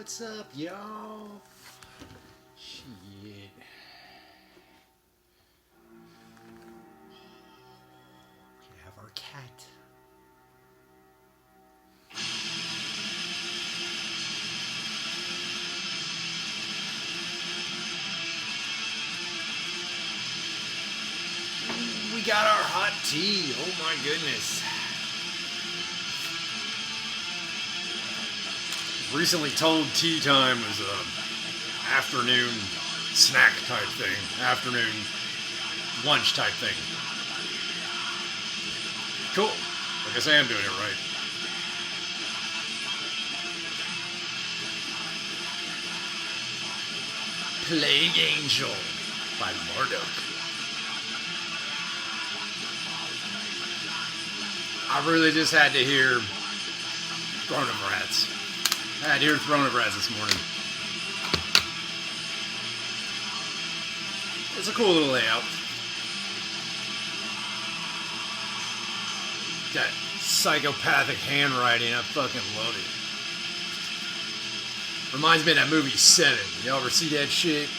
What's up, y'all? Shit. We have our cat. We got our hot tea. Oh my goodness. Recently told tea time was a afternoon snack type thing, afternoon lunch type thing. Cool. I guess I am doing it right. Plague Angel by Marduk. I really just had to hear Throne of Rats. I had to hear Throne of Rats this morning. It's a cool little layout. That psychopathic handwriting, I fucking love it. Reminds me of that movie Seven. Y'all ever see that shit?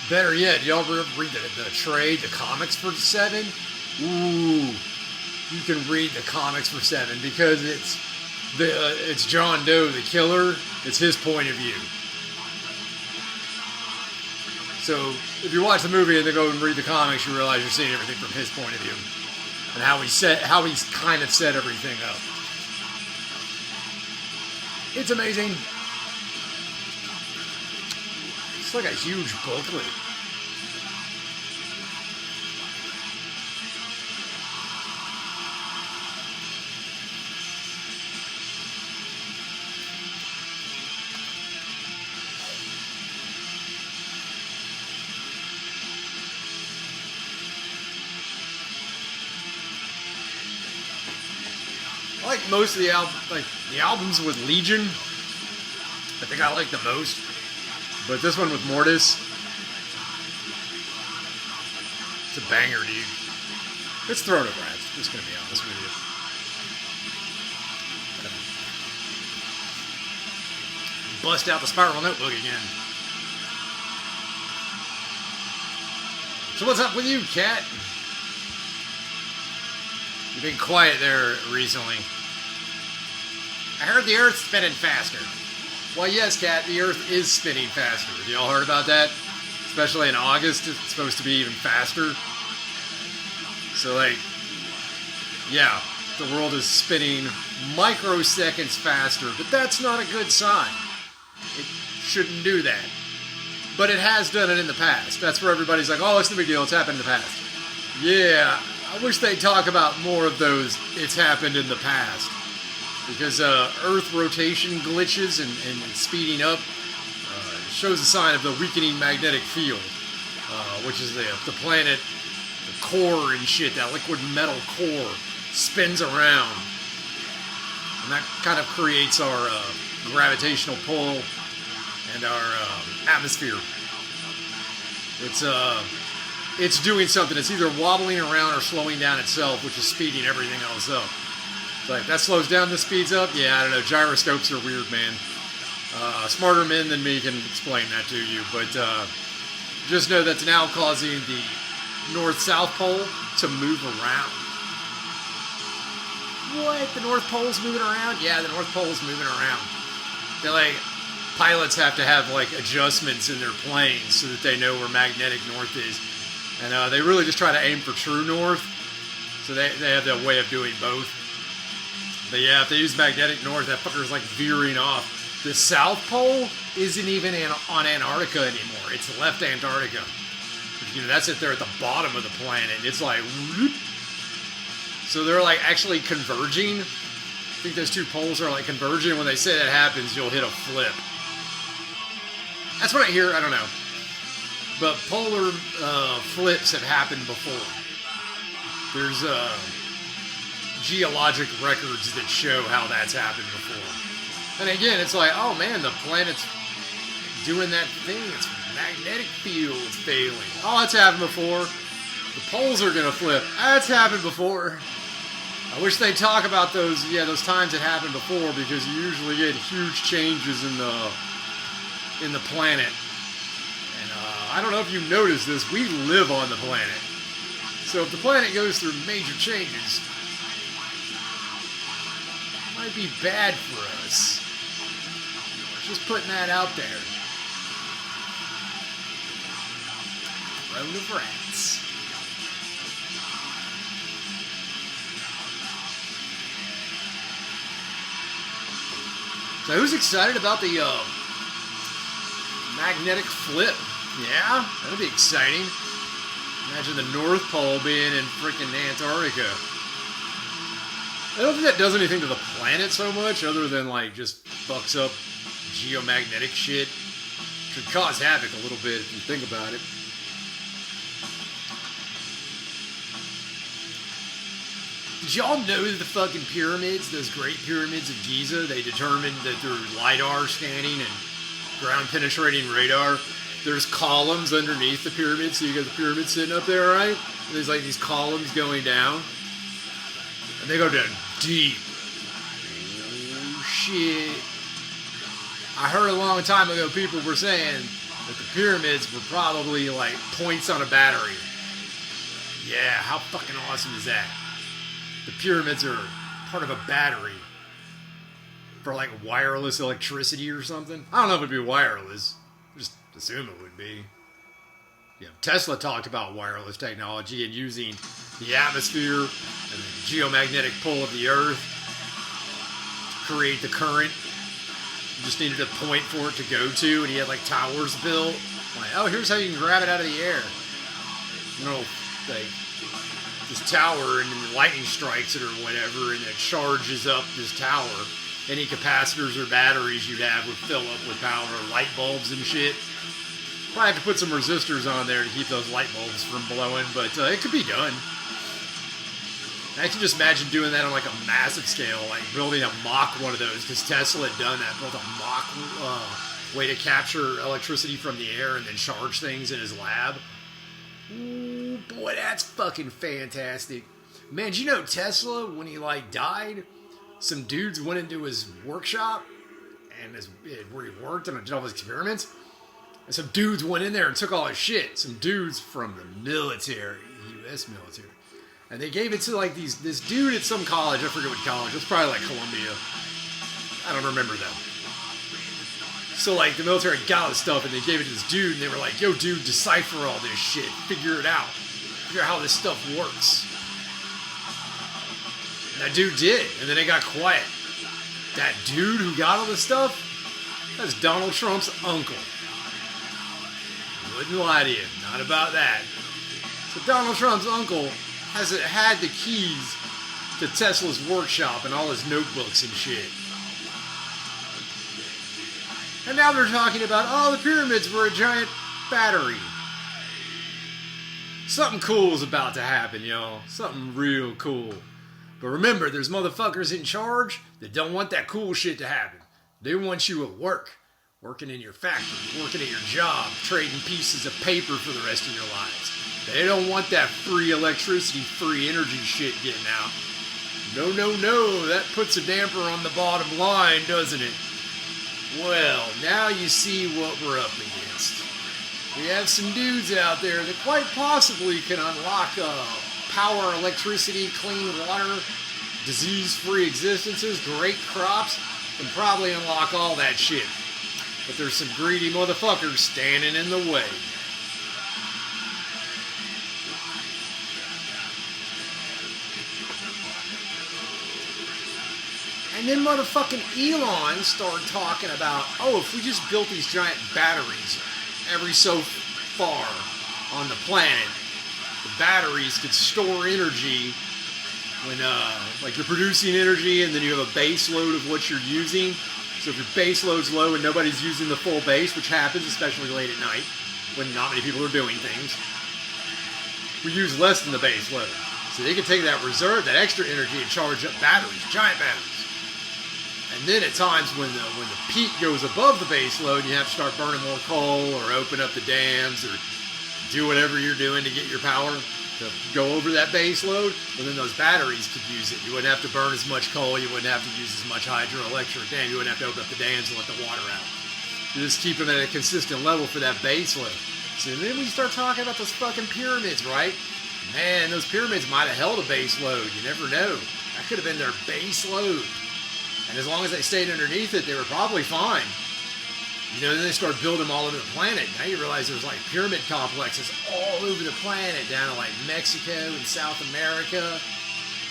Better yet, y'all ever read the trade, the comics for Seven? Ooh, you can read the comics for Seven because it's John Doe, the killer. It's his point of view. So if you watch the movie and then go and read the comics, you realize you're seeing everything from his point of view and how he's kind of set everything up. It's amazing. It's like a huge booklet. I like most of the albums with Legion. I think I like the most. But this one with Mortis, it's a banger, dude. It's Throne of Rats, just gonna be honest with you. Bust out the Spiral Notebook again. So what's up with you, cat? You've been quiet there recently. I heard the Earth's spinning faster. Well, yes, cat, the Earth is spinning faster. Have y'all heard about that? Especially in August, it's supposed to be even faster. So, yeah, the world is spinning microseconds faster, but that's not a good sign. It shouldn't do that. But it has done it in the past. That's where everybody's like, oh, it's no big deal, it's happened in the past. Yeah, I wish they'd talk about more of those it's happened in the past. Because Earth rotation glitches and speeding up shows a sign of the weakening magnetic field, which is the planet, the core and shit, that liquid metal core spins around. And that kind of creates our gravitational pull and our atmosphere. It's doing something. It's either wobbling around or slowing down itself, which is speeding everything else up. Like, that slows down, this speeds up? Yeah, I don't know. Gyroscopes are weird, man. Smarter men than me can explain that to you. But just know that's now causing the North-South Pole to move around. What? The North Pole's moving around? Yeah, the North Pole's moving around. They're pilots have to have, adjustments in their planes so that they know where magnetic north is. And they really just try to aim for true north. So they have that way of doing both. But yeah, if they use magnetic north, that fucker's veering off. The South Pole isn't even on Antarctica anymore. It's left Antarctica. That's it there at the bottom of the planet. It's whoop. So they're actually converging. I think those two poles are converging. When they say that happens, you'll hit a flip. That's what I hear. I don't know. But polar flips have happened before. There's geologic records that show how that's happened before. And again, it's oh man, the planet's doing that thing. Its magnetic field's failing. Oh, that's happened before. The poles are gonna flip. That's happened before. I wish they'd talk about those times that happened before, because you usually get huge changes in the in the planet. And I don't know if you noticed this, we live on the planet. So if the planet goes through major changes, it might be bad for us. Just putting that out there. Throne of Rats. So who's excited about the magnetic flip? Yeah, that'll be exciting. Imagine the North Pole being in freaking Antarctica. I don't think that does anything to the planet so much, other than like just fucks up geomagnetic shit. Could cause havoc a little bit if you think about it. Did y'all know that the fucking pyramids, those great pyramids of Giza, they determined that through LiDAR scanning and ground penetrating radar, there's columns underneath the pyramid, so you got the pyramid sitting up there, right? And there's like these columns going down. And they go down deep. Oh, shit. I heard a long time ago people were saying that the pyramids were probably like points on a battery. Yeah, how fucking awesome is that? The pyramids are part of a battery for like wireless electricity or something. I don't know if it'd be wireless. Just assume it would be. You know, Tesla talked about wireless technology and using the atmosphere and the geomagnetic pull of the Earth to create the current. You just needed a point for it to go to, and he had like towers built. Like, oh, here's how you can grab it out of the air. You know, like this tower, and then lightning strikes it or whatever, and it charges up this tower. Any capacitors or batteries you'd have would fill up with power, light bulbs and shit. Probably have to put some resistors on there to keep those light bulbs from blowing, but it could be done. I can just imagine doing that on like a massive scale, like building a Mach one of those, because Tesla had done that, built a Mach way to capture electricity from the air and then charge things in his lab. Ooh, boy, that's fucking fantastic. Man, did you know Tesla, when he like died, some dudes went into his workshop and where he worked and did all his experiments, and some dudes went in there and took all his shit. Some dudes from the military, U.S. military. And they gave it to like this dude at some college. I forget what college. It was probably like Columbia. I don't remember them. So like the military got all this stuff and they gave it to this dude and they were like, yo dude, decipher all this shit. Figure it out. Figure out how this stuff works. And that dude did. And then it got quiet. That dude who got all this stuff, that's Donald Trump's uncle. Wouldn't lie to you. Not about that. So Donald Trump's uncle had the keys to Tesla's workshop and all his notebooks and shit. And now they're talking about, oh, the pyramids were a giant battery. Something cool is about to happen, y'all. Something real cool. But remember, there's motherfuckers in charge that don't want that cool shit to happen. They want you at work. Working in your factory, working at your job, trading pieces of paper for the rest of your lives. They don't want that free electricity, free energy shit getting out. No, no, no. That puts a damper on the bottom line, doesn't it? Well, now you see what we're up against. We have some dudes out there that quite possibly can unlock power, electricity, clean water, disease-free existences, great crops, and probably unlock all that shit. But there's some greedy motherfuckers standing in the way. And then motherfucking Elon started talking about, oh, if we just built these giant batteries every so far on the planet, the batteries could store energy when, like you're producing energy and then you have a base load of what you're using. So if your base load's low and nobody's using the full base, which happens especially late at night when not many people are doing things, we use less than the base load. So they can take that reserve, that extra energy, and charge up batteries, giant batteries. And then at times when the peak goes above the base load, you have to start burning more coal or open up the dams or do whatever you're doing to get your power to go over that base load. And then those batteries could use it. You wouldn't have to burn as much coal. You wouldn't have to use as much hydroelectric dam. You wouldn't have to open up the dams and let the water out. to just keep them at a consistent level for that base load. So then we start talking about those fucking pyramids, right? Man, those pyramids might have held a base load. You never know. That could have been their base load. And as long as they stayed underneath it, they were probably fine. You know, then they start building them all over the planet. Now you realize there's like pyramid complexes all over the planet, down to like Mexico and South America,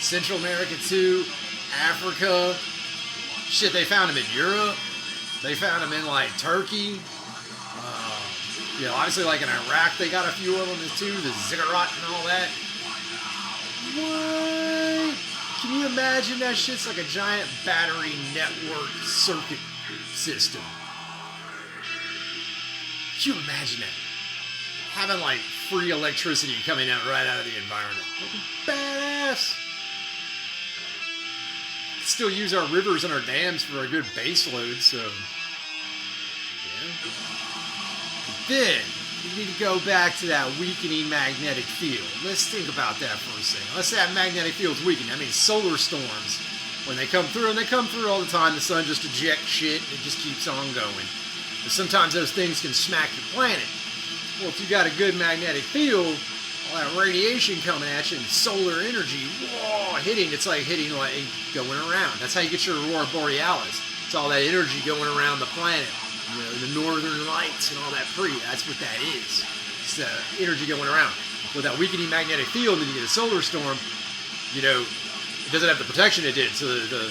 Central America too, Africa. Shit, they found them in Europe. They found them in like Turkey. You know, obviously like in Iraq, they got a few of them too, the ziggurat and all that. What? Can you imagine that shit's like a giant battery network circuit system? Can you imagine that? Having like free electricity coming out right out of the environment. Badass! Still use our rivers and our dams for a good base load, so yeah. Then we need to go back to that weakening magnetic field. Let's think about that for a second. Let's say that magnetic field's weakening. That means solar storms, when they come through, and they come through all the time, the sun just ejects shit and it just keeps on going. But sometimes those things can smack your planet. Well, if you got a good magnetic field, all that radiation coming at you and solar energy, whoa, hitting, it's like hitting like going around. That's how you get your aurora borealis. It's all that energy going around the planet. You know, the northern lights and all that that's what that is. It's the energy going around. With that weakening magnetic field, and you get a solar storm, you know, it doesn't have the protection it did. So the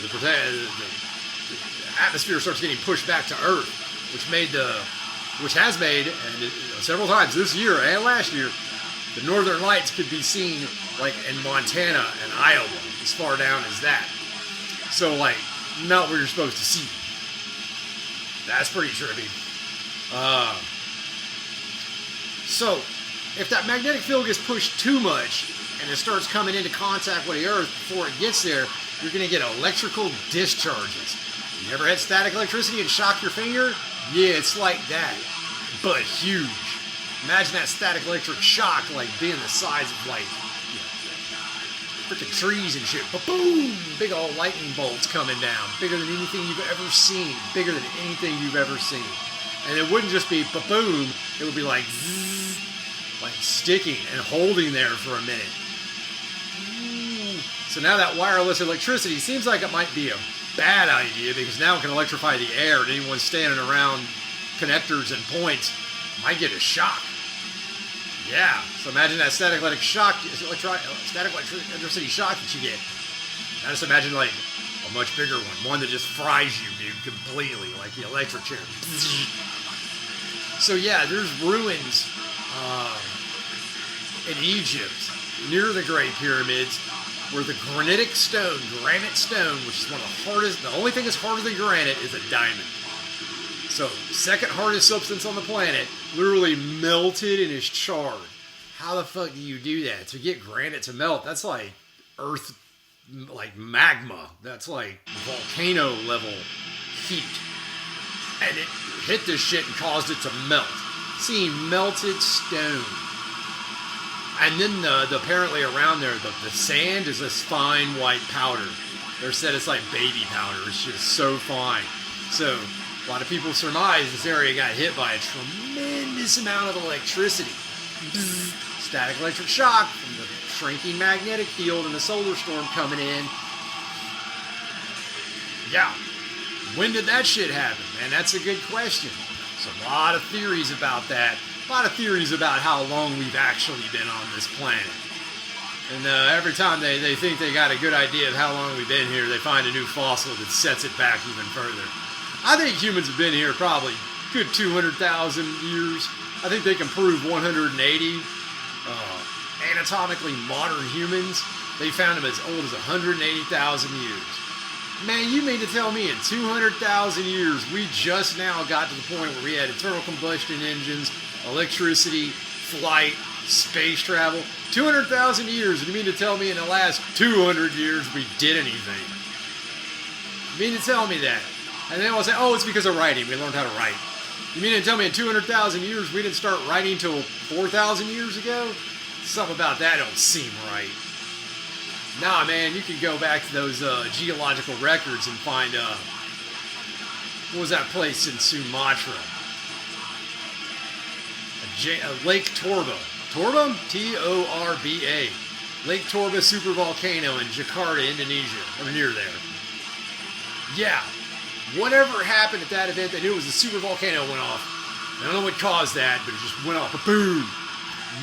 atmosphere starts getting pushed back to Earth, which has made, and several times this year and last year, the northern lights could be seen like in Montana and Iowa, as far down as that. So like, not where you're supposed to see them. That's pretty trippy. So, if that magnetic field gets pushed too much and it starts coming into contact with the Earth before it gets there, you're going to get electrical discharges. You ever had static electricity and shock your finger? Yeah, it's like that, but huge. Imagine that static electric shock like being the size of like, you know, freaking trees and shit. Ba-boom! Big old lightning bolts coming down. Bigger than anything you've ever seen. Bigger than anything you've ever seen. And it wouldn't just be ba-boom. It would be like zzz, like sticking and holding there for a minute. So now that wireless electricity seems like it might be a bad idea, because now it can electrify the air, and anyone standing around connectors and points might get a shock. Yeah, so imagine that static electric shock, static electricity shock that you get. Now just imagine like a much bigger one that just fries you, dude, completely, like the electric chair. So yeah, there's ruins in Egypt near the Great Pyramids where the granite stone, which is one of the hardest, the only thing that's harder than granite is a diamond. So, second hardest substance on the planet, literally melted and is charred. How the fuck do you do that? To get granite to melt, that's like earth, like magma. That's like volcano level heat. And it hit this shit and caused it to melt. Seeing melted stone. And then apparently around there, the sand is this fine white powder. They're said it's like baby powder. It's just so fine. So, a lot of people surmise this area got hit by a tremendous amount of electricity. Static electric shock from the shrinking magnetic field and the solar storm coming in. Yeah. When did that shit happen? Man, that's a good question. There's a lot of theories about that. A lot of theories about how long we've actually been on this planet. And every time they think they got a good idea of how long we've been here, they find a new fossil that sets it back even further. I think humans have been here probably good 200,000 years. I think they can prove 180 anatomically modern humans. They found them as old as 180,000 years. Man, you mean to tell me in 200,000 years we just now got to the point where we had internal combustion engines, electricity, flight, space travel? 200,000 years, and you mean to tell me in the last 200 years we did anything? You mean to tell me that? And then I'll say, oh, it's because of writing. We learned how to write. You mean to tell me in 200,000 years we didn't start writing till 4,000 years ago? Something about that don't seem right. Nah, man, you can go back to those geological records and find, what was that place in Sumatra? Lake Torba. Torba? Torba? Lake Torba supervolcano in Jakarta, Indonesia. Or near there. Yeah. Whatever happened at that event, they knew it was a supervolcano went off. I don't know what caused that, but it just went off. Boom!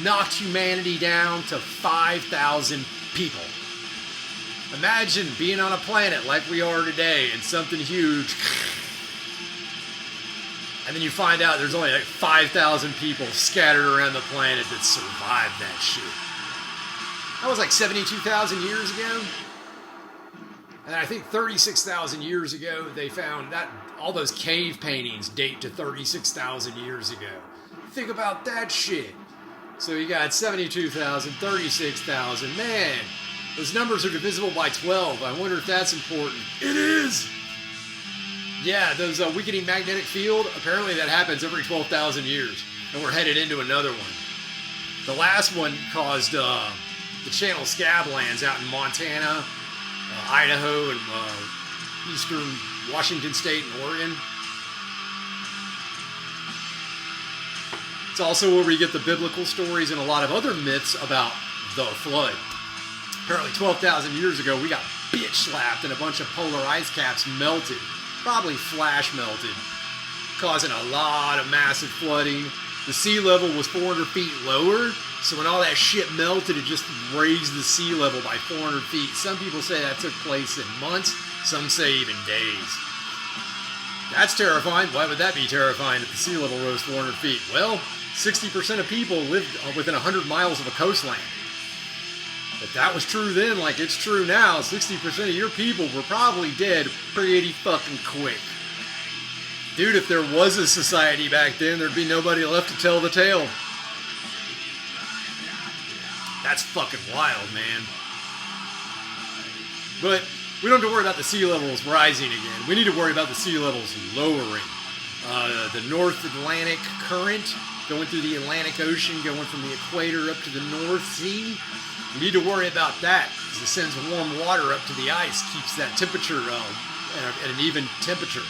Knocked humanity down to 5,000 people. Imagine being on a planet like we are today and something huge. And then you find out there's only like 5,000 people scattered around the planet that survived that shit. That was like 72,000 years ago. And I think 36,000 years ago, they found that all those cave paintings date to 36,000 years ago. Think about that shit. So you got 72,000, 36,000. Man, those numbers are divisible by 12. I wonder if that's important. It is! Yeah, those weakening magnetic field, apparently that happens every 12,000 years. And we're headed into another one. The last one caused the Channel Scablands out in Montana, Idaho, and eastern Washington State and Oregon. It's also where we get the biblical stories and a lot of other myths about the flood. Apparently 12,000 years ago, we got bitch slapped and a bunch of polar ice caps melted. Probably flash melted, causing a lot of massive flooding. The sea level was 400 feet lower, so when all that shit melted, it just raised the sea level by 400 feet. Some people say that took place in months, some say even days. That's terrifying. Why would that be terrifying if the sea level rose 400 feet? Well, 60% of people lived within 100 miles of a coastline. If that was true then, like it's true now, 60% of your people were probably dead pretty fucking quick. Dude, if there was a society back then, there'd be nobody left to tell the tale. That's fucking wild, man. But we don't have to worry about the sea levels rising again. We need to worry about the sea levels lowering. The North Atlantic current going through the Atlantic Ocean, going from the equator up to the North Sea. We need to worry about that because it sends warm water up to the ice, keeps that temperature at an even temperature.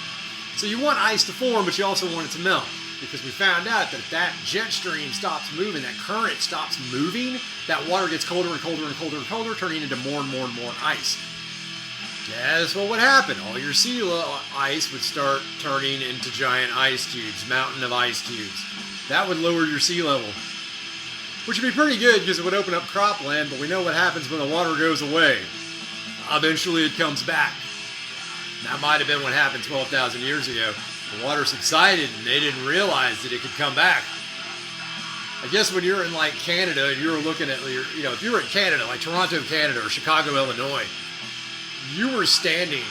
So you want ice to form, but you also want it to melt because we found out that if that jet stream stops moving, that current stops moving, that water gets colder and colder and colder and colder, turning into more and more and more ice. Guess what would happen? All your sea ice would start turning into giant ice cubes, mountain of ice cubes. That would lower your sea level. Which would be pretty good because it would open up cropland, but we know what happens when the water goes away. Eventually it comes back. That might have been what happened 12,000 years ago. The water subsided and they didn't realize that it could come back. I guess when you're in like Canada and you're looking at, if you were in Canada, like Toronto, Canada, or Chicago, Illinois, you were standing,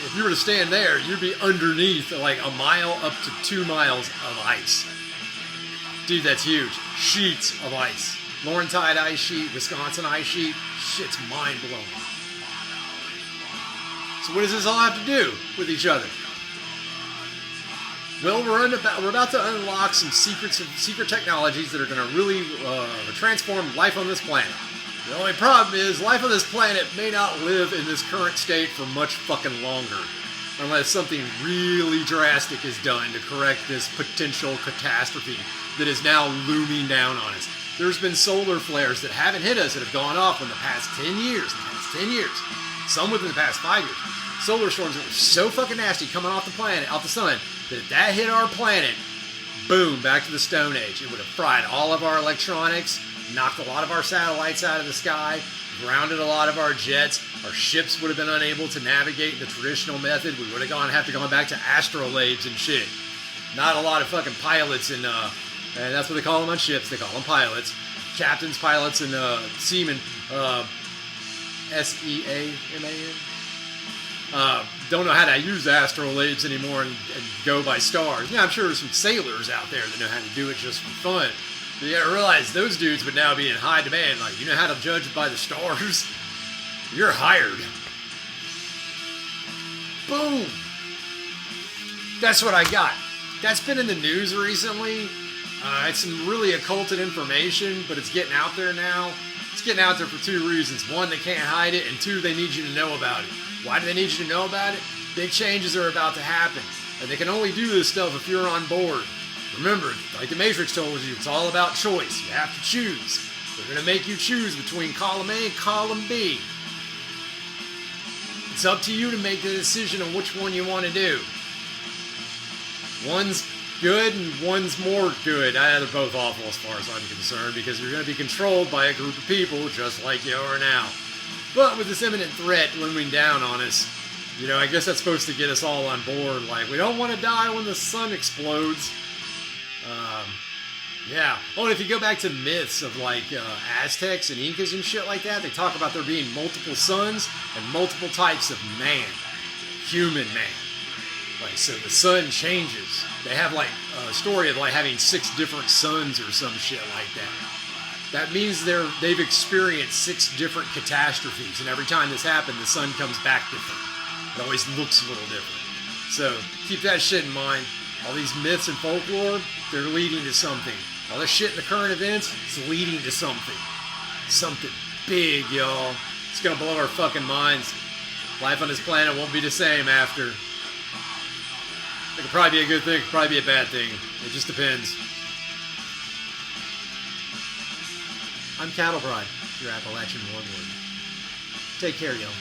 if you were to stand there, you'd be underneath like a mile up to 2 miles of ice. Dude, that's huge. Sheets of ice. Laurentide ice sheet, Wisconsin ice sheet. Shit's mind-blowing. So what does this all have to do with each other? Well, we're about to unlock some secret technologies that are going to really transform life on this planet. The only problem is life on this planet may not live in this current state for much fucking longer. Unless something really drastic is done to correct this potential catastrophe that is now looming down on us. There's been solar flares that haven't hit us that have gone off in the past 10 years. Some within the past 5 years. Solar storms that were so fucking nasty coming off the planet, off the sun, that if that hit our planet, boom, back to the Stone Age. It would have fried all of our electronics, knocked a lot of our satellites out of the sky, grounded a lot of our jets. Our ships would have been unable to navigate the traditional method. We would have to go back to astrolabes and shit. Not a lot of fucking pilots and that's what they call them on ships. They call them pilots. Captains, pilots, and seamen. S-E-A-M-A-N. Don't know how to use astrolabes anymore and go by stars. Yeah, I'm sure there's some sailors out there that know how to do it just for fun. But you gotta realize those dudes would now be in high demand. Like, you know how to judge by the stars? You're hired. Boom. That's what I got. That's been in the news recently. It's some really occulted information, but it's getting out there now. It's getting out there for two reasons. One, they can't hide it, and two, they need you to know about it. Why do they need you to know about it? Big changes are about to happen, and they can only do this stuff if you're on board. Remember, like the Matrix told you, it's all about choice. You have to choose. They're going to make you choose between column A and column B. It's up to you to make the decision on which one you want to do. One's good and one's more good. They're both awful as far as I'm concerned, because you're going to be controlled by a group of people just like you are now. But with this imminent threat looming down on us, you know, I guess that's supposed to get us all on board. Like, we don't want to die when the sun explodes. Yeah. Oh, and if you go back to myths of like Aztecs and Incas and shit like that, they talk about there being multiple suns and multiple types of man. Human man. Like, so the sun changes. They have like a story of like having 6 different suns or some shit like that. That means they've experienced 6 different catastrophes, and every time this happens, the sun comes back different. It always looks a little different. So keep that shit in mind. All these myths and folklore, they're leading to something. All this shit in the current events, it's leading to something. Something big, y'all. It's gonna blow our fucking minds. Life on this planet won't be the same after. It could probably be a good thing, it could probably be a bad thing. It just depends. I'm Cattle Pride, your Appalachian Warlord. Take care, y'all.